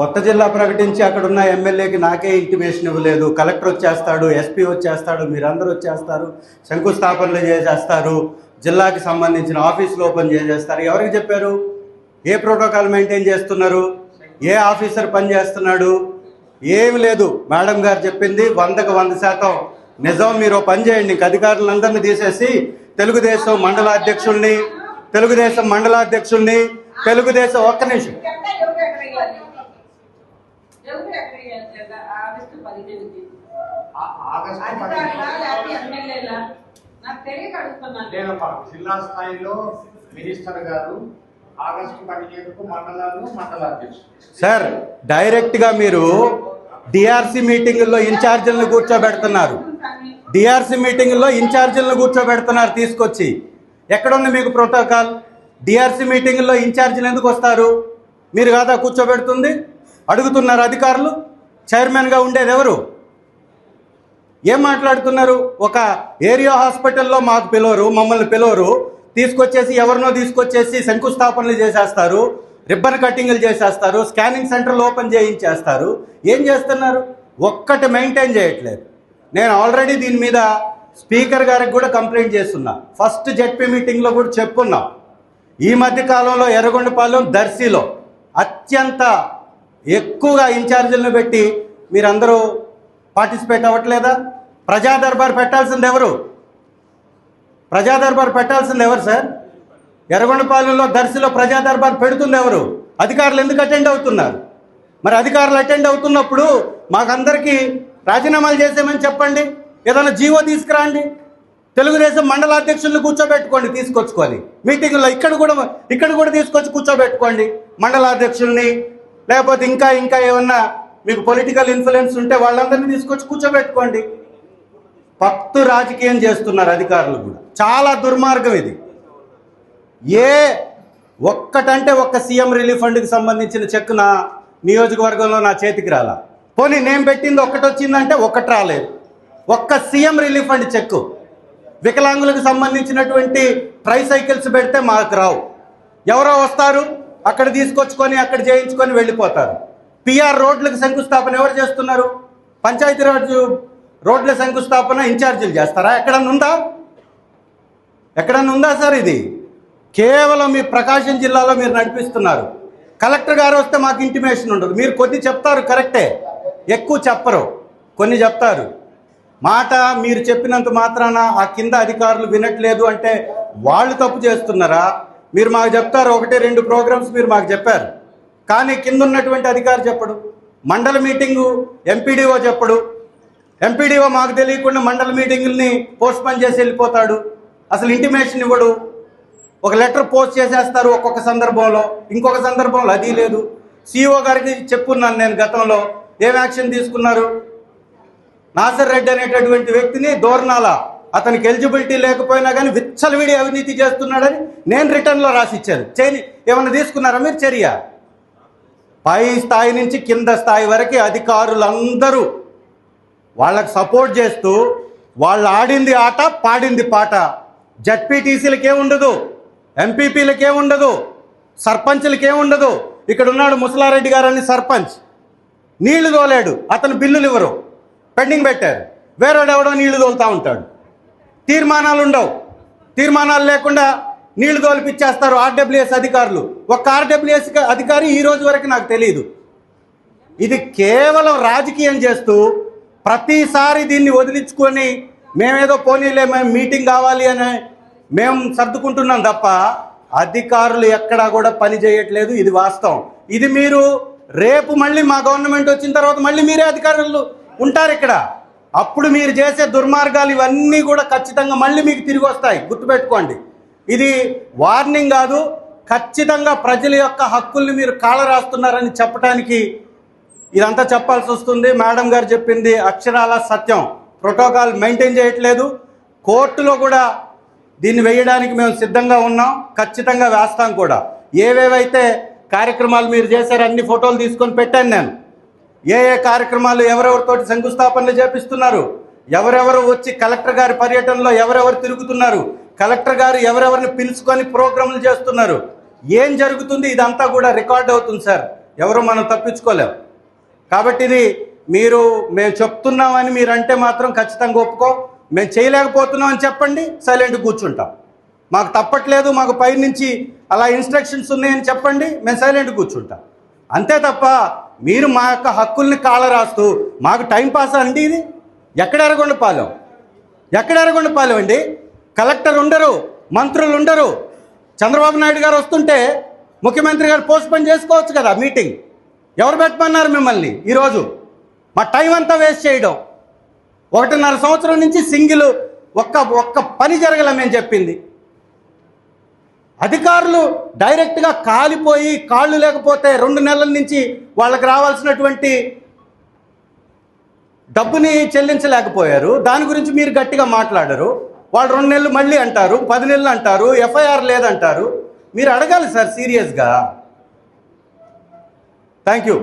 కొత్త జిల్లా ప్రకటించి అక్కడ ఉన్న ఎమ్మెల్యేకి నాకే ఇంటిమేషన్ ఇవ్వలేదు. కలెక్టర్ వచ్చేస్తాడు, ఎస్పీ వచ్చేస్తాడు, మీరందరూ వచ్చేస్తారు, శంకుస్థాపనలు చేసేస్తారు, జిల్లాకి సంబంధించిన ఆఫీసులు ఓపెన్ చేసేస్తారు. ఎవరికి చెప్పారు? ఏ ప్రోటోకాల్ మెయింటైన్ చేస్తున్నారు? ఏ ఆఫీసర్ పని చేస్తున్నాడు? ఏమి లేదు. మేడం గారు చెప్పింది 100కి 100% నిజం. మీరు పని చేయండి, ఇంక అధికారులందరినీ తీసేసి తెలుగుదేశం మండలాధ్యక్షుల్ని ఒక్క నిమిషం జిల్లా స్థాయిలో మినిస్టర్ గారు ఆగస్టు 15కు మండలాధ్యక్షులు సార్ డైరెక్ట్గా మీరు డిఆర్సీ మీటింగుల్లో ఇన్ఛార్జీలను కూర్చోబెడుతున్నారు తీసుకొచ్చి. ఎక్కడుంది మీకు ప్రోటోకాల్? డిఆర్సీ మీటింగుల్లో ఇన్ఛార్జీలు ఎందుకు వస్తారు? మీరు కాదా కూర్చోబెడుతుంది? అడుగుతున్నారు అధికారులు. చైర్మన్గా ఉండేది ఎవరు? ఏం మాట్లాడుతున్నారు? ఒక ఏరియా హాస్పిటల్లో మాకు పిలవరు, మమ్మల్ని పిలవరు, ఎవరినో తీసుకొచ్చేసి శంకుస్థాపనలు చేసేస్తారు, రిబ్బన్ కటింగ్లు చేసేస్తారు, స్కానింగ్ సెంటర్లు ఓపెన్ చేయించేస్తారు. ఏం చేస్తున్నారు? ఒక్కటి మెయింటైన్ చేయట్లేదు. నేను ఆల్రెడీ దీని మీద స్పీకర్ గారికి కూడా కంప్లైంట్ చేస్తున్నా. ఫస్ట్ జెడ్పీ మీటింగ్లో కూడా చెప్పున్నాం. ఈ మధ్య కాలంలో ఎర్రగొండపాలెం, దర్శిలో అత్యంత ఎక్కువగా ఇన్ఛార్జీలను పెట్టి మీరందరూ పార్టిసిపేట్ అవ్వట్లేదా? ప్రజా దర్బార్ పెట్టాల్సింది ఎవరు సార్? ఎర్రగొండపాలెంలో, దర్శిలో ప్రజా దర్బార్ పెడుతుంది ఎవరు? అధికారులు ఎందుకు అటెండ్ అవుతున్నారు? మరి అధికారులు అటెండ్ అవుతున్నప్పుడు మాకందరికీ రాజీనామాలు చేసామని చెప్పండి, ఏదైనా జీవో తీసుకురండి, తెలుగుదేశం మండలాధ్యక్షులను కూర్చోబెట్టుకోండి, తీసుకొచ్చుకొని మీటింగుల్లో ఇక్కడ కూడా తీసుకొచ్చి కూర్చోబెట్టుకోండి మండలాధ్యక్షుల్ని. లేకపోతే ఇంకా ఏమన్నా మీకు పొలిటికల్ ఇన్ఫ్లుయెన్స్ ఉంటే వాళ్ళందరినీ తీసుకొచ్చి కూర్చోబెట్టుకోండి. పక్తు రాజకీయం చేస్తున్నారు అధికారులు కూడా. చాలా దుర్మార్గం ఇది. ఒక్క సీఎం రిలీఫ్ ఫండ్కి సంబంధించిన చెక్ నా నియోజకవర్గంలో నా చేతికి రాలా. పోనీ నేను పెట్టింది ఒక్కటి వచ్చిందంటే ఒక్కటి రాలేదు. ఒక్క సీఎం రిలీఫ్ ఫండ్ చెక్కు. వికలాంగులకు సంబంధించినటువంటి ట్రైసైకిల్స్ పెడితే మాకు రావు. ఎవరో వస్తారు, అక్కడ తీసుకొచ్చుకొని అక్కడ చేయించుకొని వెళ్ళిపోతారు. పిఆర్ రోడ్లకు శంకుస్థాపన ఎవరు చేస్తున్నారు? పంచాయతీరాజ్ రోడ్ల శంకుస్థాపన ఇన్ఛార్జీలు చేస్తారా? ఎక్కడన్నా ఉందా సార్? ఇది కేవలం మీ ప్రకాశం జిల్లాలో మీరు నడిపిస్తున్నారు. కలెక్టర్ గారు వస్తే మాకు ఇంటిమేషన్ ఉండదు. మీరు కొద్ది చెప్తారు, కరెక్టే, ఎక్కువ చెప్పరు, కొన్ని చెప్తారు. మాట మీరు చెప్పినంత మాత్రాన ఆ కింద అధికారులు వినట్లేదు అంటే వాళ్ళు తప్పు చేస్తున్నారా? మీరు మాకు చెప్తారు, 1-2 ప్రోగ్రామ్స్ మీరు మాకు చెప్పారు, కానీ కింద ఉన్నటువంటి అధికారి చెప్పడు. మండల మీటింగు ఎంపీడీఓ చెప్పడు. ఎంపీడీఓ మాకు తెలియకుండా మండల మీటింగుల్ని పోస్ట్పోన్ చేసి వెళ్ళిపోతాడు. అసలు ఇంటిమేషన్ ఇవ్వడు. ఒక లెటర్ పోస్ట్ చేసేస్తారు ఒక్కొక్క సందర్భంలో, ఇంకొక సందర్భంలో అది లేదు. సిఇఓ గారికి చెప్పున్నాను నేను గతంలో. ఏం యాక్షన్ తీసుకున్నారు? నాసర్ రెడ్డి అనేటటువంటి వ్యక్తిని దోర్నాల, అతనికి ఎలిజిబిలిటీ లేకపోయినా కానీ విచ్చలవిడి అవినీతి చేస్తున్నాడని నేను రిటర్న్లో రాసిచ్చాను. ఏమన్నా తీసుకున్నారా మీరు చర్య? పై స్థాయి నుంచి కింద స్థాయి వరకు అధికారులందరూ వాళ్ళకు సపోర్ట్ చేస్తూ వాళ్ళు ఆడింది ఆట, పాడింది పాట. జడ్పీటీసీలకేముండదు, ఎంపీపీలకేముండదు, సర్పంచ్లకేముండదు. ఇక్కడ ఉన్నాడు ముసలారెడ్డి గారని సర్పంచ్, నీళ్లు తోలాడు, అతను బిల్లులు ఇవ్వరు, పెండింగ్ పెట్టారు. వేరేవాడెవడో నీళ్లు తోలుతూ ఉంటాడు. తీర్మానాలు ఉండవు. తీర్మానాలు లేకుండా నీళ్లు తోలిపిచ్చేస్తారు ఆర్డబ్ల్యూఎస్ అధికారులు. ఒక్క ఆర్డబ్ల్యూఎస్ అధికారి ఈ రోజు వరకు నాకు తెలియదు. ఇది కేవలం రాజకీయం చేస్తూ ప్రతిసారి దీన్ని వదిలించుకొని మేమేదో పోనీలే, మేము మీటింగ్ కావాలి అని మేము సర్దుకుంటున్నాం తప్ప అధికారులు ఎక్కడా కూడా పని చేయట్లేదు. ఇది వాస్తవం. ఇది మీరు రేపు మళ్ళీ మా గవర్నమెంట్ వచ్చిన తర్వాత మళ్ళీ మీరే అధికారులు ఉంటారు ఇక్కడ. అప్పుడు మీరు చేసే దుర్మార్గాలు ఇవన్నీ కూడా ఖచ్చితంగా మళ్ళీ మీకు తిరిగి వస్తాయి, గుర్తుపెట్టుకోండి. ఇది వార్నింగ్ కాదు, ఖచ్చితంగా ప్రజల యొక్క హక్కుల్ని మీరు కాళ్ళ రాస్తున్నారని చెప్పడానికి ఇదంతా చెప్పాల్సి వస్తుంది. మేడం గారు చెప్పింది అక్షరాల సత్యం. ప్రోటోకాల్ మెయింటైన్ చేయట్లేదు. కోర్టులో కూడా దీన్ని వేయడానికి మేము సిద్ధంగా ఉన్నాం, ఖచ్చితంగా వేస్తాం కూడా. ఏవేవైతే కార్యక్రమాలు మీరు చేశారో అన్ని ఫోటోలు తీసుకొని పెట్టాను నేను. ఏ కార్యక్రమాలు ఎవరెవరితోటి శంకుస్థాపనలు చేపిస్తున్నారు, ఎవరెవరు వచ్చి కలెక్టర్ గారి పర్యటనలో ఎవరెవరు తిరుగుతున్నారు, కలెక్టర్ గారు ఎవరెవరిని పిలుచుకొని ప్రోగ్రాంలు చేస్తున్నారు, ఏం జరుగుతుంది, ఇదంతా కూడా రికార్డ్ అవుతుంది సార్. ఎవరు మనం తప్పించుకోలేం. కాబట్టి ఇది మేము చెప్తున్నామని మీరు అంటే మాత్రం ఖచ్చితంగా ఒప్పుకో. మేము చేయలేకపోతున్నాం అని చెప్పండి, సైలెంట్ కూర్చుంటాం. మాకు తప్పట్లేదు, మాకు పై నుంచి అలా ఇన్స్ట్రక్షన్స్ ఉన్నాయని చెప్పండి, మేము సైలెంట్ కూర్చుంటాం. అంతే తప్ప మీరు మా యొక్క హక్కుల్ని కాళ్ళ రాస్తూ మాకు టైం పాస్ అండి ఇది. ఎక్కడ ఎర్రగొండపాలెం అండి? కలెక్టర్ ఉండరు, మంత్రులు ఉండరు. చంద్రబాబు నాయుడు గారు వస్తుంటే ముఖ్యమంత్రి గారు పోస్ట్పోన్ చేసుకోవచ్చు కదా మీటింగ్. ఎవరు పెట్టమన్నారు మిమ్మల్ని? ఈరోజు మా టైం అంతా వేస్ట్ చేయడం. 1.5 సంవత్సరం నుంచి సింగిల్ ఒక్క పని జరగలే మేము చెప్పింది. అధికారులు డైరెక్ట్గా కాలిపోయి కాళ్ళు లేకపోతే 2 నెలల నుంచి వాళ్ళకి రావాల్సినటువంటి డబ్బుని చెల్లించలేకపోయారు. దాని గురించి మీరు గట్టిగా మాట్లాడరు. వాళ్ళు 2 నెలలు మళ్ళీ అంటారు, 10 నెలలు అంటారు, ఎఫ్ఐఆర్ లేదంటారు. మీరు అడగాలి సార్ సీరియస్గా. Thank you.